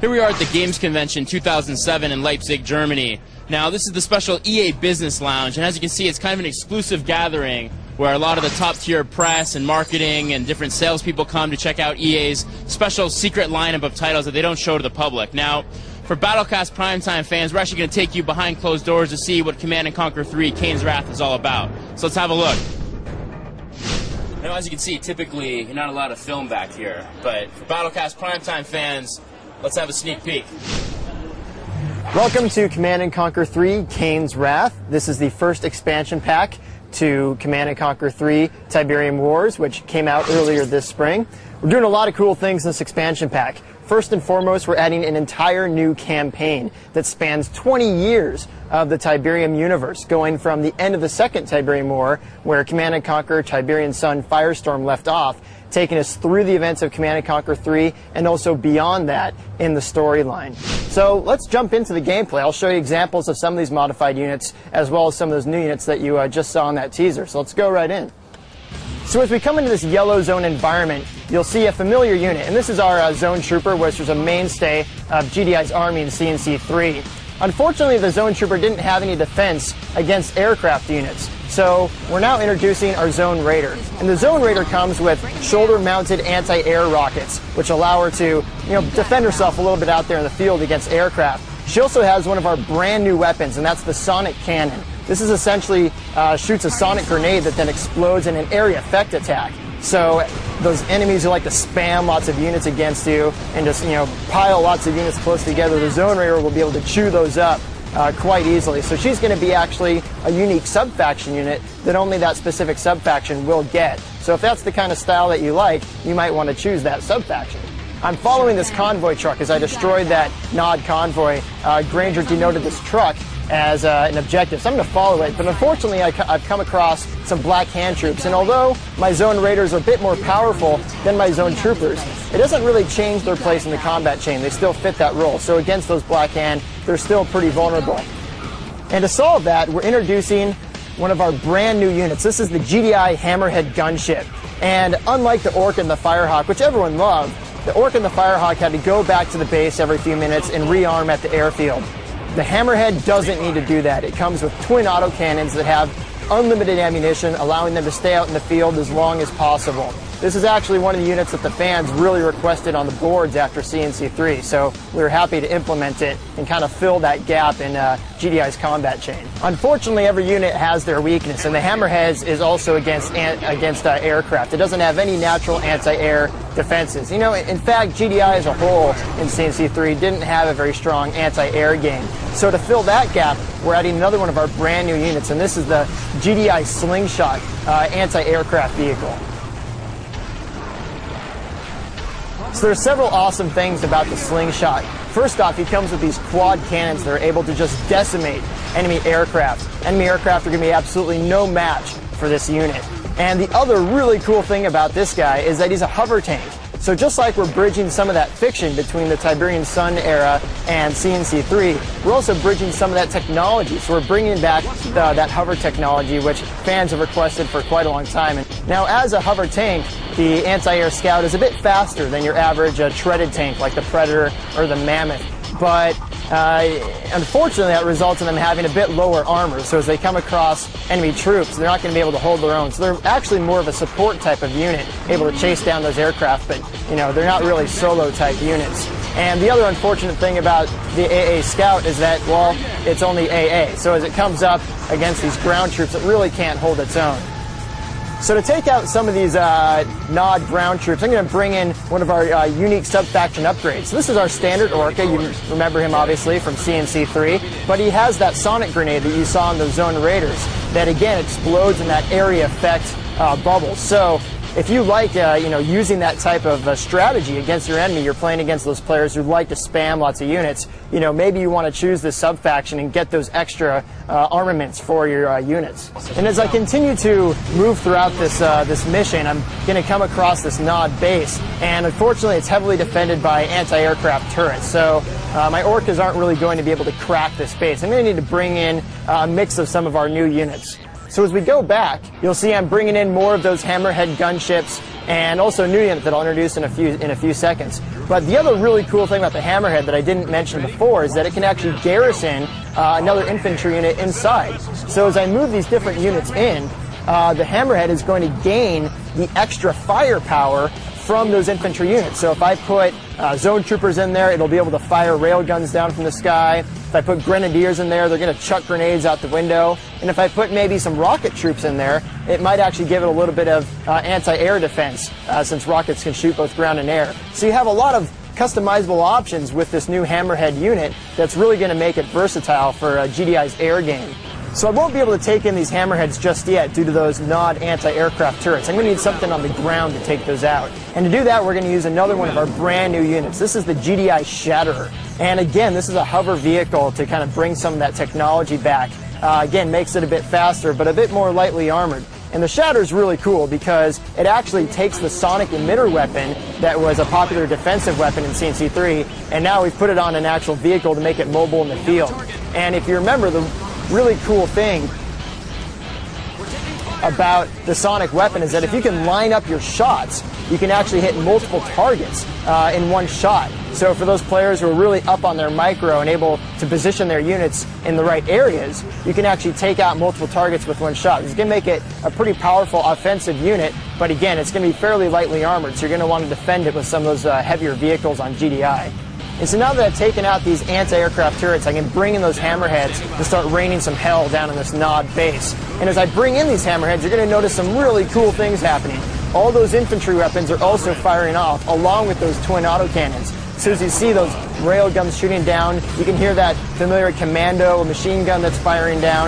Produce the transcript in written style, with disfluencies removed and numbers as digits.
Here we are at the Games Convention 2007 in Leipzig, Germany. Now, this is the special EA Business Lounge, and as you can see, it's kind of an exclusive gathering where a lot of the top-tier press and marketing and different salespeople come to check out EA's special secret lineup of titles that they don't show to the public. Now, for Battlecast Primetime fans, we're actually going to take you behind closed doors to see what Command & Conquer 3 Kane's Wrath is all about. So let's have a look. Now, as you can see, typically, you're not allowed to film back here, but for Battlecast Primetime fans, let's have a sneak peek. Welcome to Command & Conquer 3 Kane's Wrath. This is the first expansion pack to Command & Conquer 3 Tiberium Wars, which came out earlier this spring. We're doing a lot of cool things in this expansion pack. First and foremost, we're adding an entire new campaign that spans 20 years of the Tiberium universe, going from the end of the Second Tiberium War, where Command & Conquer Tiberian Sun Firestorm left off, taking us through the events of Command & Conquer 3 and also beyond that in the storyline. So let's jump into the gameplay. I'll show you examples of some of these modified units as well as some of those new units that you just saw in that teaser. So let's go right in. So as we come into this yellow zone environment, you'll see a familiar unit, and this is our Zone Trooper, which is a mainstay of GDI's army in CNC3. Unfortunately, the Zone Trooper didn't have any defense against aircraft units, so we're now introducing our Zone Raider. And the Zone Raider comes with shoulder-mounted anti-air rockets, which allow her to, defend herself a little bit out there in the field against aircraft. She also has one of our brand new weapons, and that's the Sonic Cannon. This is essentially shoots a sonic grenade that then explodes in an area effect attack. So those enemies who like to spam lots of units against you and just pile lots of units close together, the Zone Raider will be able to chew those up quite easily. So she's going to be actually a unique sub-faction unit that only that specific sub-faction will get. So if that's the kind of style that you like, you might want to choose that sub-faction. I'm following this convoy truck as I destroyed that Nod convoy. Granger denoted this truck as an objective, so I'm going to follow it. But unfortunately, I've come across some Black Hand troops, and although my Zone Raiders are a bit more powerful than my Zone Troopers, it doesn't really change their place in the combat chain. They still fit that role. So against those Black Hand, they're still pretty vulnerable. And to solve that, we're introducing one of our brand new units. This is the GDI Hammerhead gunship. And unlike the Orc and the Firehawk, which everyone loved, the Orc and the Firehawk had to go back to the base every few minutes and rearm at the airfield. The Hammerhead doesn't need to do that. It comes with twin autocannons that have unlimited ammunition, allowing them to stay out in the field as long as possible. This is actually one of the units that the fans really requested on the boards after CNC3, so we were happy to implement it and kind of fill that gap in GDI's combat chain. Unfortunately, every unit has their weakness, and the Hammerheads is also against aircraft. It doesn't have any natural anti-air defenses. In fact, GDI as a whole in CNC3 didn't have a very strong anti-air game. So to fill that gap, we're adding another one of our brand new units, and this is the GDI Slingshot anti-aircraft vehicle. So there's several awesome things about the Slingshot. First off, he comes with these quad cannons that are able to just decimate enemy aircraft. Enemy aircraft are going to be absolutely no match for this unit. And the other really cool thing about this guy is that he's a hover tank. So just like we're bridging some of that fiction between the Tiberian Sun era and CNC3, we're also bridging some of that technology. So we're bringing back that hover technology, which fans have requested for quite a long time. And now, as a hover tank, the anti-air Scout is a bit faster than your average treaded tank like the Predator or the Mammoth. But unfortunately, that results in them having a bit lower armor. So as they come across enemy troops, they're not going to be able to hold their own. So they're actually more of a support type of unit, able to chase down those aircraft, but they're not really solo type units. And the other unfortunate thing about the AA Scout is that, well, it's only AA. So as it comes up against these ground troops, it really can't hold its own. So to take out some of these Nod ground troops, I'm going to bring in one of our unique sub-faction upgrades. So this is our standard Orca. You remember him, obviously, from CNC3. But he has that sonic grenade that you saw in the Zone Raiders that, again, explodes in that area effect bubble. So if you like using that type of strategy against your enemy, you're playing against those players who like to spam lots of units, maybe you want to choose this sub-faction and get those extra armaments for your units. And as I continue to move throughout this mission, I'm going to come across this Nod base, and unfortunately it's heavily defended by anti-aircraft turrets. So my Orcas aren't really going to be able to crack this base. I'm going to need to bring in a mix of some of our new units. So as we go back, you'll see I'm bringing in more of those hammerhead gunships and also a new unit that I'll introduce in a few seconds. But the other really cool thing about the hammerhead that I didn't mention before is that it can actually garrison another infantry unit inside. So as I move these different units in, the hammerhead is going to gain the extra firepower from those infantry units. So if I put zone troopers in there, it'll be able to fire rail guns down from the sky. If I put grenadiers in there, they're going to chuck grenades out the window. And if I put maybe some rocket troops in there, it might actually give it a little bit of anti-air defense, since rockets can shoot both ground and air. So you have a lot of customizable options with this new hammerhead unit that's really going to make it versatile for GDI's air game. So I won't be able to take in these hammerheads just yet due to those NOD anti-aircraft turrets. I'm going to need something on the ground to take those out. And to do that, we're going to use another one of our brand new units. This is the GDI Shatterer. And again, this is a hover vehicle to kind of bring some of that technology back. Again, makes it a bit faster, but a bit more lightly armored. And the Shatterer is really cool because it actually takes the sonic emitter weapon that was a popular defensive weapon in CNC3, and now we've put it on an actual vehicle to make it mobile in the field. And if you remember, the really cool thing about the sonic weapon is that if you can line up your shots, you can actually hit multiple targets in one shot. So for those players who are really up on their micro and able to position their units in the right areas, you can actually take out multiple targets with one shot. It's going to make it a pretty powerful offensive unit, but again, it's going to be fairly lightly armored, so you're going to want to defend it with some of those heavier vehicles on GDI. And so now that I've taken out these anti-aircraft turrets, I can bring in those hammerheads and start raining some hell down on this NOD base. And as I bring in these hammerheads, you're going to notice some really cool things happening. All those infantry weapons are also firing off, along with those twin autocannons. So as you see those rail guns shooting down, you can hear that familiar commando machine gun that's firing down.